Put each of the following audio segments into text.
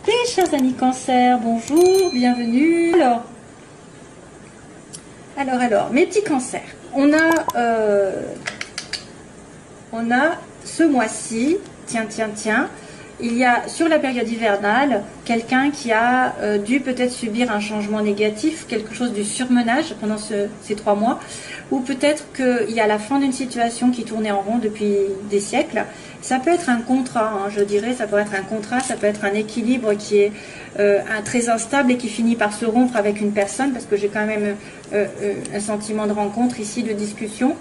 Mes chers amis Cancer, bonjour, bienvenue. Alors, mes petits cancers, on a ce mois-ci, tiens, il y a sur la période hivernale quelqu'un qui a dû peut-être subir un changement négatif, quelque chose du surmenage pendant ces 3 mois, ou peut-être qu'il y a la fin d'une situation qui tournait en rond depuis des siècles. Ça peut être un contrat, hein, je dirais, ça peut être un contrat, ça peut être un équilibre qui est très instable et qui finit par se rompre avec une personne, parce que j'ai quand même un sentiment de rencontre ici, de discussion.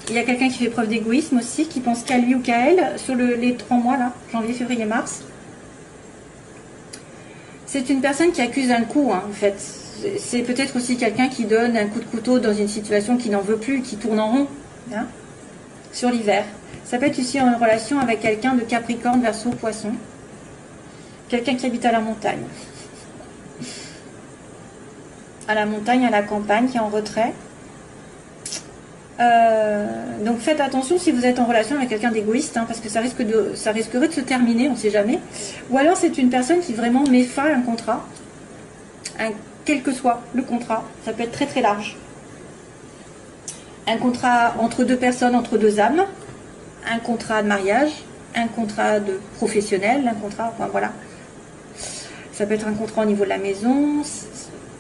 Il y a quelqu'un qui fait preuve d'égoïsme aussi, qui pense qu'à lui ou qu'à elle sur les 3 mois là, janvier, février, mars. C'est une personne qui accuse un coup, hein, en fait. C'est peut-être aussi quelqu'un qui donne un coup de couteau dans une situation qui n'en veut plus, qui tourne en rond, hein, sur l'hiver. Ça peut être aussi en relation avec quelqu'un de Capricorne, Verseau, Poisson. Quelqu'un qui habite à la montagne. À la montagne, à la campagne, qui est en retrait. Donc faites attention si vous êtes en relation avec quelqu'un d'égoïste, hein, parce que ça risquerait de se terminer, on ne sait jamais. Ou alors c'est une personne qui vraiment met fin à un contrat, quel que soit le contrat, ça peut être très très large. Un contrat entre 2 personnes, entre 2 âmes, un contrat de mariage, un contrat de professionnel, un contrat, enfin voilà. Ça peut être un contrat au niveau de la maison,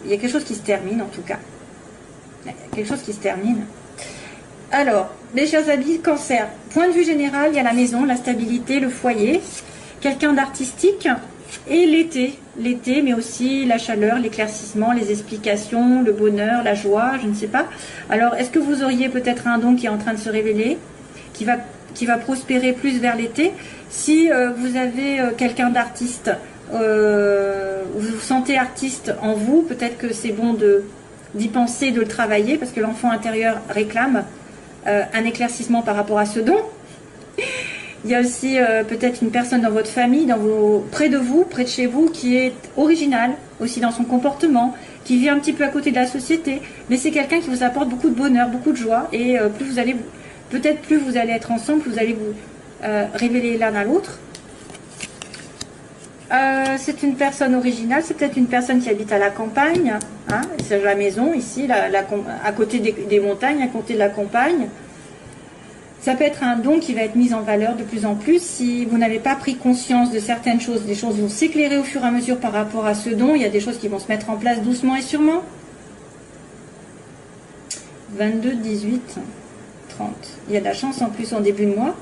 il y a quelque chose qui se termine en tout cas. Quelque chose qui se termine. Alors, mes chers amis, Cancer, point de vue général, il y a la maison, la stabilité, le foyer, quelqu'un d'artistique et l'été, mais aussi la chaleur, l'éclaircissement, les explications, le bonheur, la joie, je ne sais pas. Alors, est-ce que vous auriez peut-être un don qui est en train de se révéler, qui va prospérer plus vers l'été? Si vous avez quelqu'un d'artiste, vous vous sentez artiste en vous, peut-être que c'est bon d'y penser, de le travailler, parce que l'enfant intérieur réclame un éclaircissement par rapport à ce don. Il y a aussi peut-être une personne dans votre famille, près de vous, près de chez vous, qui est originale aussi dans son comportement, qui vit un petit peu à côté de la société, mais c'est quelqu'un qui vous apporte beaucoup de bonheur, beaucoup de joie, et plus vous allez être ensemble, plus vous allez vous révéler l'un à l'autre. C'est une personne originale, c'est peut-être une personne qui habite à la campagne, hein, c'est la maison ici, à côté des montagnes, à côté de la campagne. Ça peut être un don qui va être mis en valeur de plus en plus. Si vous n'avez pas pris conscience de certaines choses, des choses vont s'éclairer au fur et à mesure par rapport à ce don. Il y a des choses qui vont se mettre en place doucement et sûrement. 22, 18, 30. Il y a de la chance en plus en début de mois.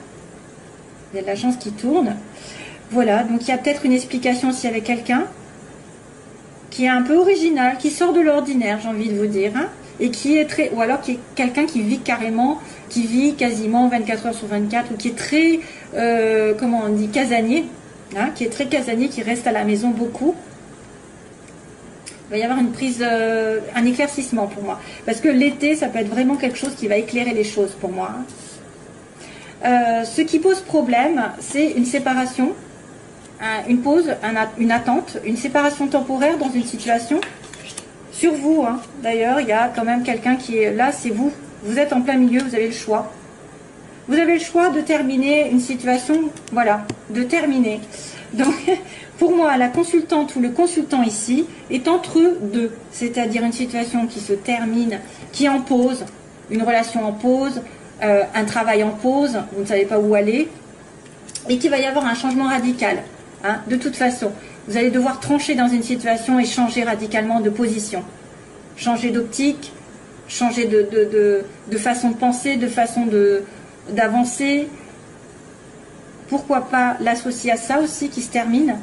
Il y a de la chance qui tourne. Voilà, donc il y a peut-être une explication aussi avec quelqu'un qui est un peu original, qui sort de l'ordinaire, j'ai envie de vous dire, hein, et qui est très, ou alors qui est quelqu'un qui vit carrément, qui vit quasiment 24 heures sur 24, ou qui est très, comment on dit, casanier, hein, qui est très casanier, qui reste à la maison beaucoup. Il va y avoir une prise, un éclaircissement pour moi, parce que l'été, ça peut être vraiment quelque chose qui va éclairer les choses pour moi, hein. Ce qui pose problème, c'est une séparation, une pause, une attente, une séparation temporaire dans une situation. Sur vous, hein. D'ailleurs, il y a quand même quelqu'un qui est là, c'est vous. Vous êtes en plein milieu, vous avez le choix. Vous avez le choix de terminer une situation, voilà, de terminer. Donc, pour moi, la consultante ou le consultant ici est entre deux, c'est-à-dire une situation qui se termine, qui est en pause, une relation en pause, un travail en pause, vous ne savez pas où aller, et qu'il va y avoir un changement radical. Hein, de toute façon, vous allez devoir trancher dans une situation et changer radicalement de position, changer d'optique, changer de façon de penser, de façon d'avancer. Pourquoi pas l'associer à ça aussi qui se termine?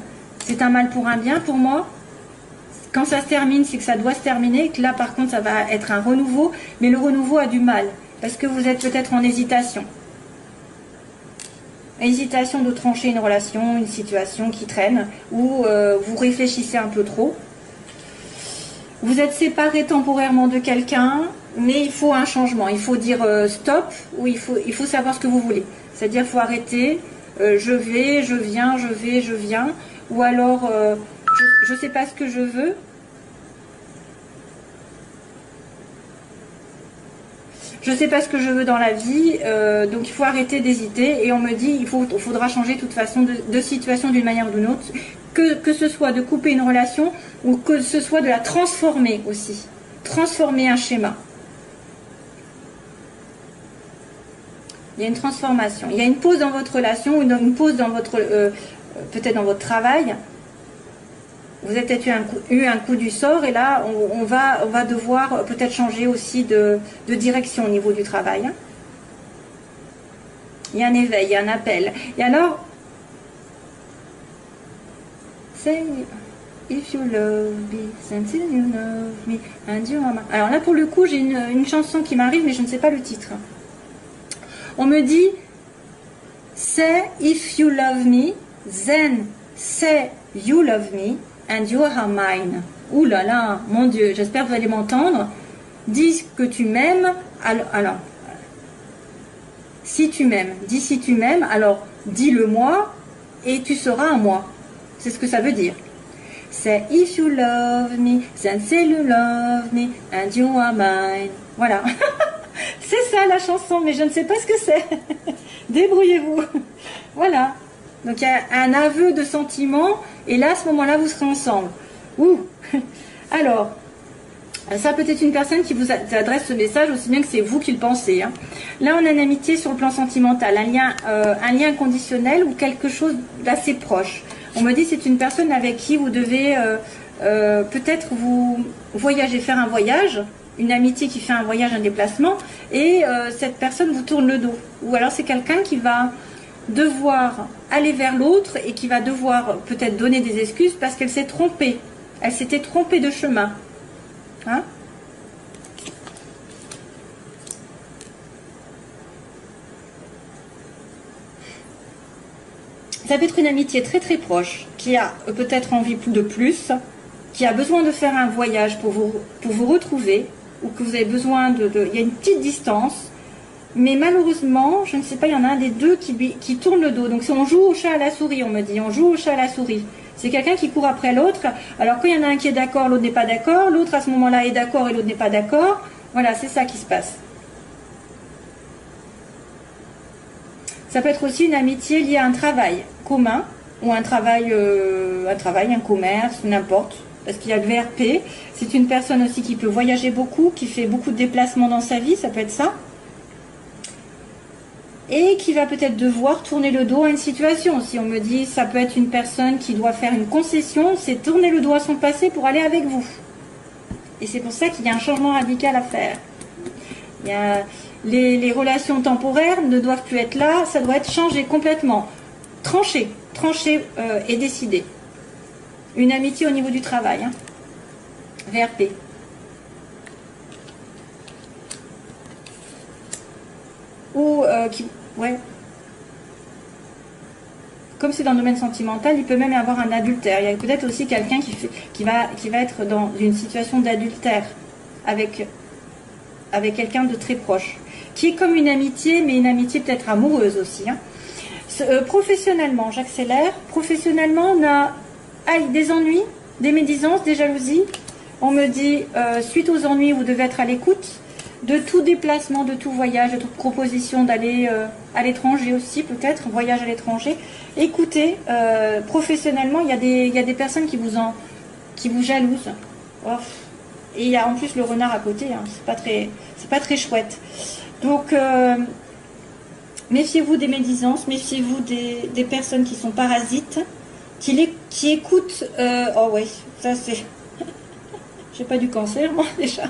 C'est un mal pour un bien pour moi. Quand ça se termine, c'est que ça doit se terminer, et que là par contre ça va être un renouveau, mais le renouveau a du mal, parce que vous êtes peut-être en hésitation. Hésitation de trancher une relation, une situation qui traîne, ou vous réfléchissez un peu trop. Vous êtes séparé temporairement de quelqu'un, mais il faut un changement. Il faut dire stop, ou il faut savoir ce que vous voulez. C'est-à-dire il faut arrêter, je vais, je viens, je vais, je viens, ou alors je ne sais pas ce que je veux. je sais pas ce que je veux dans la vie, donc il faut arrêter d'hésiter. Et on me dit, faudra changer de toute façon de situation d'une manière ou d'une autre, que ce soit de couper une relation ou que ce soit de la transformer aussi, transformer un schéma. Il y a une transformation, il y a une pause dans votre relation ou une pause dans votre, peut-être dans votre travail. Vous avez peut-être eu un coup du sort et là, on va devoir peut-être changer aussi de direction au niveau du travail. Il y a un éveil, il y a un appel. Et alors, say if you love me, then say you love me, and you are mine. Alors là, pour le coup, j'ai une chanson qui m'arrive, mais je ne sais pas le titre. On me dit, say if you love me, then say you love me, and you are mine. Ouh là là, mon Dieu, j'espère que vous allez m'entendre. Dis que tu m'aimes, alors, si tu m'aimes, dis si tu m'aimes, alors dis-le moi, et tu seras à moi. C'est ce que ça veut dire. Say if you love me, then say you love me, and you are mine. Voilà. C'est ça la chanson, mais je ne sais pas ce que c'est. Débrouillez-vous. Voilà. Donc il y a un aveu de sentiment, et là, à ce moment-là, vous serez ensemble. Ouh. Alors, ça peut être une personne qui vous adresse ce message, aussi bien que c'est vous qui le pensez. Hein. Là, on a une amitié sur le plan sentimental, un lien conditionnel ou quelque chose d'assez proche. On me dit c'est une personne avec qui vous devez peut-être vous voyager, faire un voyage, une amitié qui fait un voyage, un déplacement, et cette personne vous tourne le dos. Ou alors c'est quelqu'un qui va devoir aller vers l'autre et qui va devoir peut-être donner des excuses parce qu'elle s'est trompée. Elle s'était trompée de chemin. Hein? Ça peut être une amitié très très proche, qui a peut-être envie de plus, qui a besoin de faire un voyage pour vous retrouver, ou que vous avez besoin il y a une petite distance, mais malheureusement, je ne sais pas, il y en a un des deux qui tourne le dos. Donc on joue au chat à la souris, on me dit, on joue au chat à la souris. C'est quelqu'un qui court après l'autre. Alors quand il y en a un qui est d'accord, l'autre n'est pas d'accord, l'autre à ce moment-là est d'accord et l'autre n'est pas d'accord. Voilà, c'est ça qui se passe. Ça peut être aussi une amitié liée à un travail commun, ou un travail, un commerce, n'importe. Parce qu'il y a le VRP. C'est une personne aussi qui peut voyager beaucoup, qui fait beaucoup de déplacements dans sa vie, ça peut être ça. Et qui va peut-être devoir tourner le dos à une situation. Si on me dit, ça peut être une personne qui doit faire une concession, c'est tourner le dos à son passé pour aller avec vous. Et c'est pour ça qu'il y a un changement radical à faire. Il y a les relations temporaires ne doivent plus être là, ça doit être changé complètement. Tranché et décidé. Une amitié au niveau du travail. Hein. VRP. Ou ouais. Comme c'est dans le domaine sentimental, il peut même y avoir un adultère. Il y a peut-être aussi quelqu'un qui va être dans une situation d'adultère avec quelqu'un de très proche, qui est comme une amitié, mais une amitié peut-être amoureuse aussi. Hein. Professionnellement, j'accélère. Professionnellement, on a des ennuis, des médisances, des jalousies. On me dit, suite aux ennuis, vous devez être à l'écoute de tout déplacement, de tout voyage, de toute proposition d'aller à l'étranger aussi, peut-être, voyage à l'étranger. Écoutez, professionnellement, il y a des personnes qui vous jalousent. Oh. Et il y a en plus le renard à côté, hein. C'est pas très chouette. Donc, méfiez-vous des médisances, méfiez-vous des personnes qui sont parasites, qui écoutent. Oh ouais, ça c'est. J'ai pas du cancer, moi, déjà.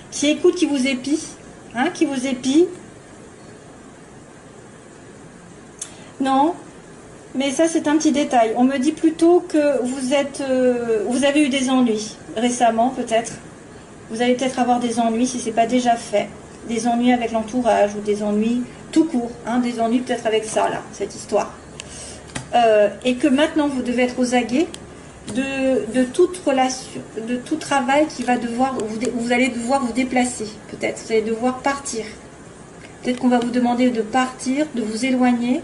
Qui écoute, qui vous épie, hein, qui vous épie. Non, mais ça c'est un petit détail. On me dit plutôt que vous avez eu des ennuis récemment, peut-être. Vous allez peut-être avoir des ennuis si c'est pas déjà fait. Des ennuis avec l'entourage ou des ennuis tout court, hein, des ennuis peut-être avec ça là, cette histoire. Et que maintenant vous devez être aux aguets de toute relation, de tout travail qui va devoir, vous allez devoir vous déplacer, peut-être, vous allez devoir partir. Peut-être qu'on va vous demander de partir, de vous éloigner.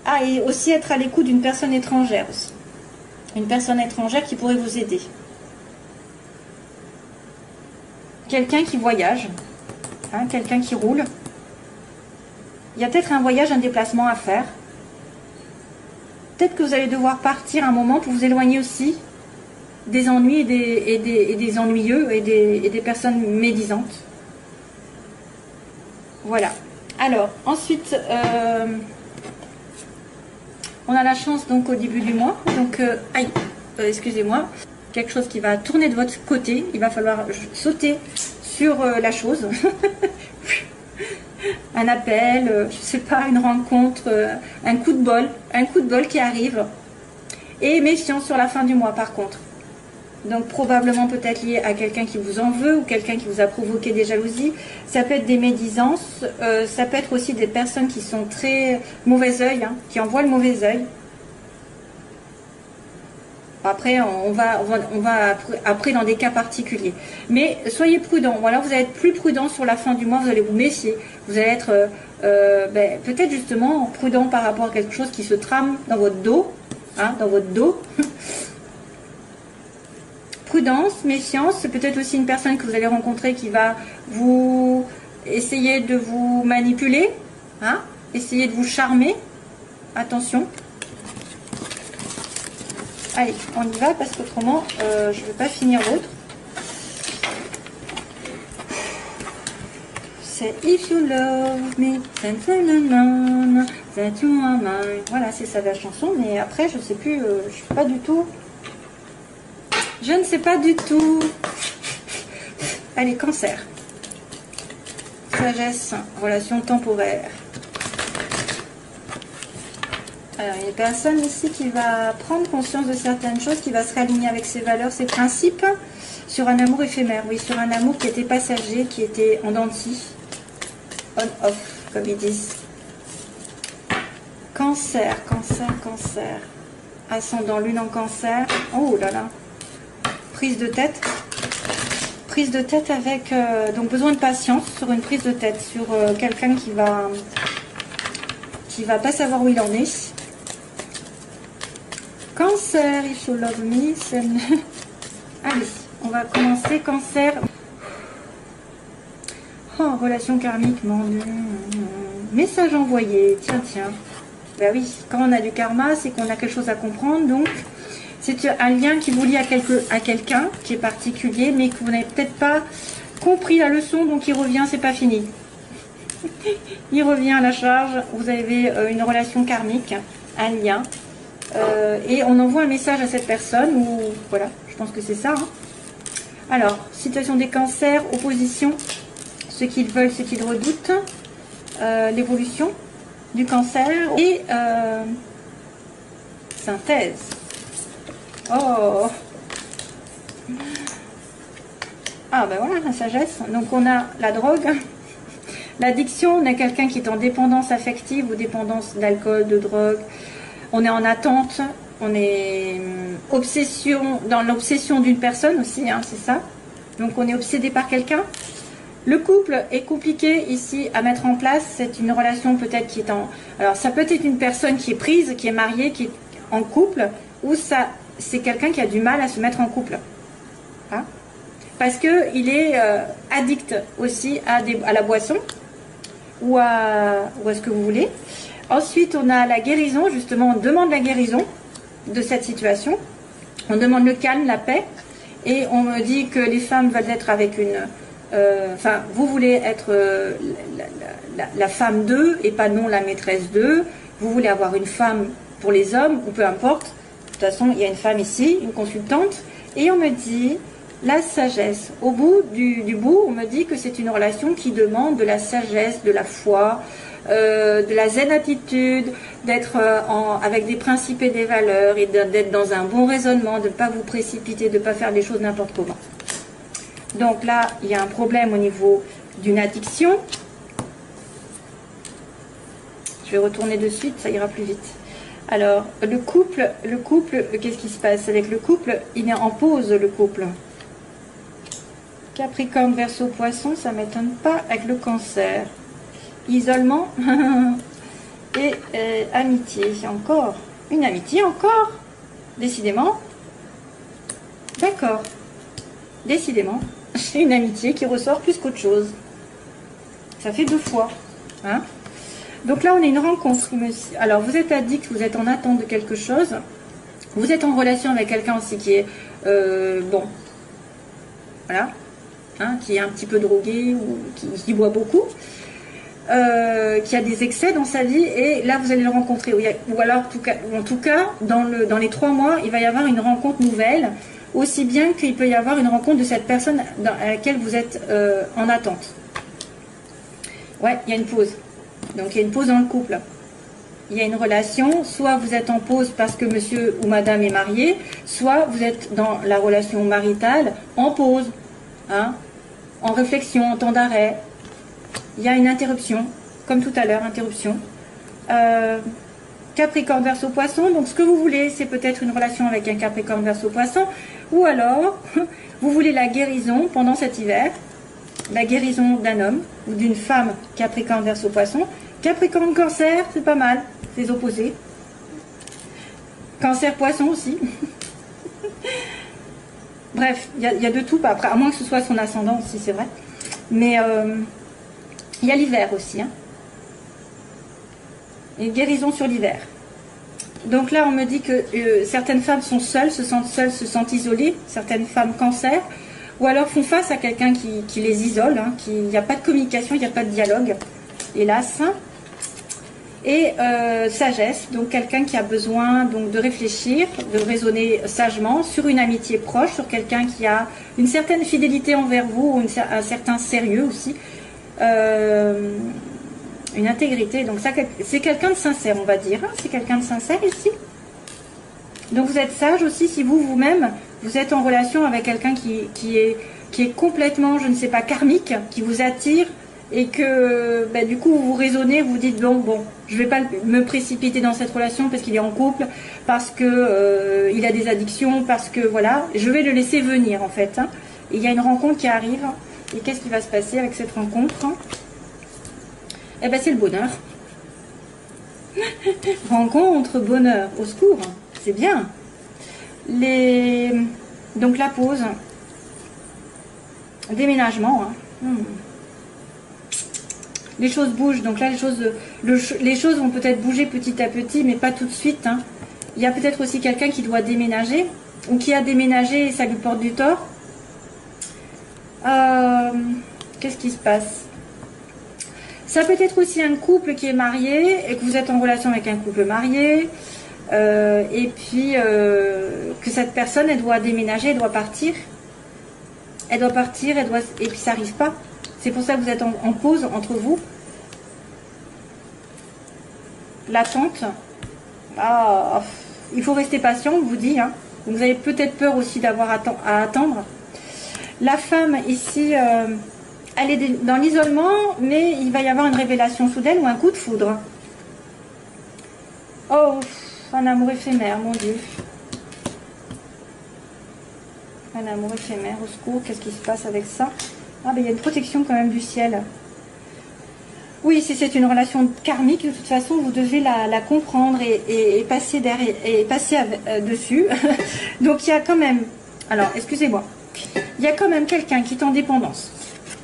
Ah, et aussi être à l'écoute d'une personne étrangère aussi. Une personne étrangère qui pourrait vous aider. quelqu'un qui voyage, hein, quelqu'un qui roule. Il y a peut-être un voyage, un déplacement à faire. Peut-être que vous allez devoir partir un moment pour vous éloigner aussi des ennuis et des ennuyeux et des personnes médisantes. Voilà. Alors, ensuite, on a la chance donc au début du mois. Donc, aïe, excusez-moi, quelque chose qui va tourner de votre côté. Il va falloir sauter sur la chose. Un appel, je sais pas, une rencontre, un coup de bol qui arrive. Et méfiance sur la fin du mois par contre. Donc probablement peut-être lié à quelqu'un qui vous en veut ou quelqu'un qui vous a provoqué des jalousies. Ça peut être des médisances, ça peut être aussi des personnes qui sont très mauvais œil, hein, qui envoient le mauvais œil. Après, on va après dans des cas particuliers. Mais soyez prudents. Voilà, vous allez être plus prudent sur la fin du mois, vous allez vous méfier. Vous allez être peut-être justement prudent par rapport à quelque chose qui se trame dans votre dos. Hein, dans votre dos. Prudence, méfiance, c'est peut-être aussi une personne que vous allez rencontrer qui va vous essayer de vous manipuler, hein, essayer de vous charmer. Attention. Allez, on y va parce qu'autrement, je ne vais pas finir l'autre. C'est If you love me, then that you are mine. Voilà, c'est ça la chanson, mais après, je sais plus, je suis pas du tout. Je ne sais pas du tout. Allez, Cancer. Sagesse, relation temporaire. Alors, il y a une personne ici qui va prendre conscience de certaines choses, qui va se réaligner avec ses valeurs, ses principes, sur un amour éphémère. Oui, sur un amour qui était passager, qui était en dents de scie. On-off, comme ils disent. Cancer, cancer, cancer. Ascendant lune en cancer. Oh là là. Prise de tête. Prise de tête avec donc besoin de patience sur une prise de tête, sur quelqu'un qui va pas savoir où il en est. Cancer, if you love me. Allez, on va commencer. Cancer. Oh, relation karmique, mon Dieu. Message envoyé. Tiens, tiens. Ben oui, quand on a du karma, c'est qu'on a quelque chose à comprendre. Donc, c'est un lien qui vous lie à quelqu'un qui est particulier, mais que vous n'avez peut-être pas compris la leçon, donc il revient, c'est pas fini. Il revient à la charge. Vous avez une relation karmique, un lien. Et on envoie un message à cette personne, ou voilà, je pense que c'est ça. Hein. Alors, situation des cancers, opposition, ce qu'ils veulent, ce qu'ils redoutent, l'évolution du cancer et synthèse. Oh! Ah ben voilà, la sagesse. Donc on a la drogue, l'addiction, on a quelqu'un qui est en dépendance affective ou dépendance d'alcool, de drogue. On est en attente, on est dans l'obsession d'une personne aussi, hein, c'est ça. Donc on est obsédé par quelqu'un. Le couple est compliqué ici à mettre en place. C'est une relation peut-être qui est en... Alors ça peut être une personne qui est prise, qui est mariée, qui est en couple, ou ça, c'est quelqu'un qui a du mal à se mettre en couple. Hein, parce qu'il est addict aussi à la boisson, ou à ce que vous voulez. Ensuite, on a la guérison, justement, on demande la guérison de cette situation. On demande le calme, la paix. Et on me dit que les femmes veulent être avec une... Enfin, vous voulez être la femme d'eux et pas non la maîtresse d'eux. Vous voulez avoir une femme pour les hommes, ou peu importe. De toute façon, il y a une femme ici, une consultante. Et on me dit la sagesse. Au bout du bout, on me dit que c'est une relation qui demande de la sagesse, de la foi, de la zen attitude, d'être avec des principes et des valeurs, et d'être dans un bon raisonnement, de ne pas vous précipiter, de ne pas faire les choses n'importe comment. Donc là, il y a un problème au niveau d'une addiction. Je vais retourner de suite, ça ira plus vite. Alors, le couple, qu'est-ce qui se passe avec le couple? Il est en pause, le couple. Capricorne, Verseau, Poisson, ça ne m'étonne pas avec le cancer. Isolement et amitié. Encore une amitié, encore. Décidément. D'accord. Décidément. J'ai une amitié qui ressort plus qu'autre chose. Ça fait 2 fois. Hein. Donc là, on a une rencontre. Alors, vous êtes addict, vous êtes en attente de quelque chose. Vous êtes en relation avec quelqu'un aussi qui est, bon, voilà, hein, qui est un petit peu drogué ou qui boit beaucoup. Qui a des excès dans sa vie, et là vous allez le rencontrer, ou alors en tout cas dans les 3 mois il va y avoir une rencontre nouvelle, aussi bien qu'il peut y avoir une rencontre de cette personne à laquelle vous êtes en attente. Ouais, il y a une pause, donc il y a une pause dans le couple, il y a une relation, soit vous êtes en pause parce que monsieur ou madame est marié, soit vous êtes dans la relation maritale en pause, hein, en réflexion, en temps d'arrêt. Il y a une interruption, comme tout à l'heure, interruption. Capricorne, Verseau, Poisson. Donc ce que vous voulez, c'est peut-être une relation avec un Capricorne, Verseau, Poisson. Ou alors, vous voulez la guérison pendant cet hiver. La guérison d'un homme ou d'une femme Capricorne, Verseau, Poisson. Capricorne, Cancer, c'est pas mal. C'est les opposés. Cancer, Poisson aussi. Bref, il y a de tout. Après, à moins que ce soit son ascendant aussi, c'est vrai. Mais... il y a l'hiver aussi, hein. Une guérison sur l'hiver. Donc là, on me dit que certaines femmes sont seules, se sentent isolées, certaines femmes cancer, ou alors font face à quelqu'un qui les isole, hein, il n'y a pas de communication, il n'y a pas de dialogue, hélas. Et sagesse, donc quelqu'un qui a besoin donc, de réfléchir, de raisonner sagement sur une amitié proche, sur quelqu'un qui a une certaine fidélité envers vous, ou un certain sérieux aussi. Une intégrité, donc ça c'est quelqu'un de sincère, on va dire, hein, c'est quelqu'un de sincère ici. Donc vous êtes sage aussi si vous-même vous êtes en relation avec quelqu'un qui est complètement, je ne sais pas, karmique, qui vous attire, et que bah, du coup vous raisonnez, vous dites bon, je vais pas me précipiter dans cette relation parce qu'il est en couple, parce que il a des addictions, parce que voilà, je vais le laisser venir en fait, hein. Et il y a une rencontre qui arrive. Et qu'est-ce qui va se passer avec cette rencontre? Eh bien, c'est le bonheur. Rencontre, bonheur, au secours. C'est bien. Donc, la pause. Déménagement. Hein. Les choses bougent. Donc là, les choses vont peut-être bouger petit à petit, mais pas tout de suite. Hein. Il y a peut-être aussi quelqu'un qui doit déménager, ou qui a déménagé et ça lui porte du tort. Qu'est-ce qui se passe? Ça peut être aussi un couple qui est marié et que vous êtes en relation avec un couple marié, et puis que cette personne elle doit déménager, elle doit partir, et puis ça n'arrive pas. C'est pour ça que vous êtes en pause entre vous. L'attente. Il faut rester patient, on vous dit. Hein. Vous avez peut-être peur aussi d'avoir à attendre. La femme ici, elle est dans l'isolement, mais il va y avoir une révélation soudaine ou un coup de foudre. Oh, un amour éphémère, mon Dieu. Un amour éphémère, au secours, qu'est-ce qui se passe avec ça? Ah, ben il y a une protection quand même du ciel. Oui, si c'est une relation karmique, de toute façon, vous devez la comprendre et passer derrière, et passer dessus. Donc il y a quand même... Alors, excusez-moi. Il y a quand même quelqu'un qui est en dépendance.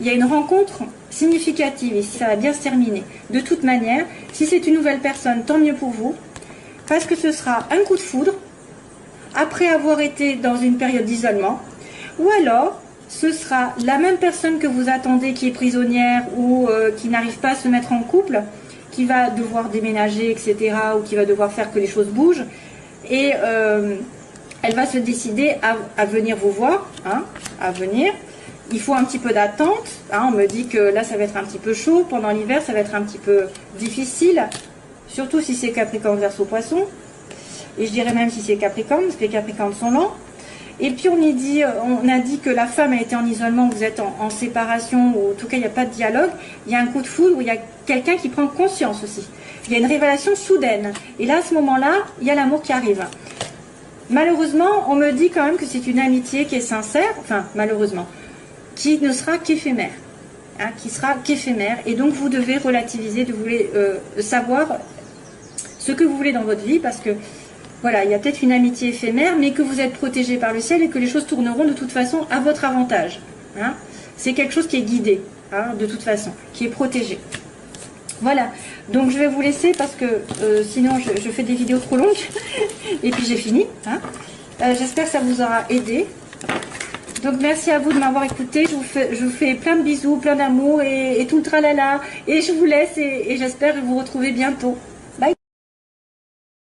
Il y a une rencontre significative et ça va bien se terminer. De toute manière, si c'est une nouvelle personne, tant mieux pour vous. Parce que ce sera un coup de foudre après avoir été dans une période d'isolement. Ou alors, ce sera la même personne que vous attendez qui est prisonnière ou qui n'arrive pas à se mettre en couple, qui va devoir déménager, etc. ou qui va devoir faire que les choses bougent. Et... elle va se décider à venir vous voir, hein, à venir. Il faut un petit peu d'attente. Hein, on me dit que là, ça va être un petit peu chaud. Pendant l'hiver, ça va être un petit peu difficile. Surtout si c'est Capricorne, Verseau, Poisson. Et je dirais même si c'est Capricorne, parce que les Capricornes sont lents. Et puis on a dit que la femme a été en isolement, vous êtes en séparation, ou en tout cas il n'y a pas de dialogue. Il y a un coup de foudre où il y a quelqu'un qui prend conscience aussi. Il y a une révélation soudaine. Et là, à ce moment-là, il y a l'amour qui arrive. Malheureusement, on me dit quand même que c'est une amitié qui est sincère, enfin malheureusement, qui ne sera qu'éphémère, hein, qui sera qu'éphémère, et donc vous devez relativiser, de vouloir savoir ce que vous voulez dans votre vie, parce que voilà, il y a peut-être une amitié éphémère, mais que vous êtes protégé par le ciel et que les choses tourneront de toute façon à votre avantage. Hein. C'est quelque chose qui est guidé, hein, de toute façon, qui est protégé. Voilà, donc je vais vous laisser parce que sinon je fais des vidéos trop longues et puis j'ai fini. Hein. J'espère que ça vous aura aidé. Donc merci à vous de m'avoir écouté. Je vous fais plein de bisous, plein d'amour et tout le tralala. Et je vous laisse et j'espère vous retrouver bientôt.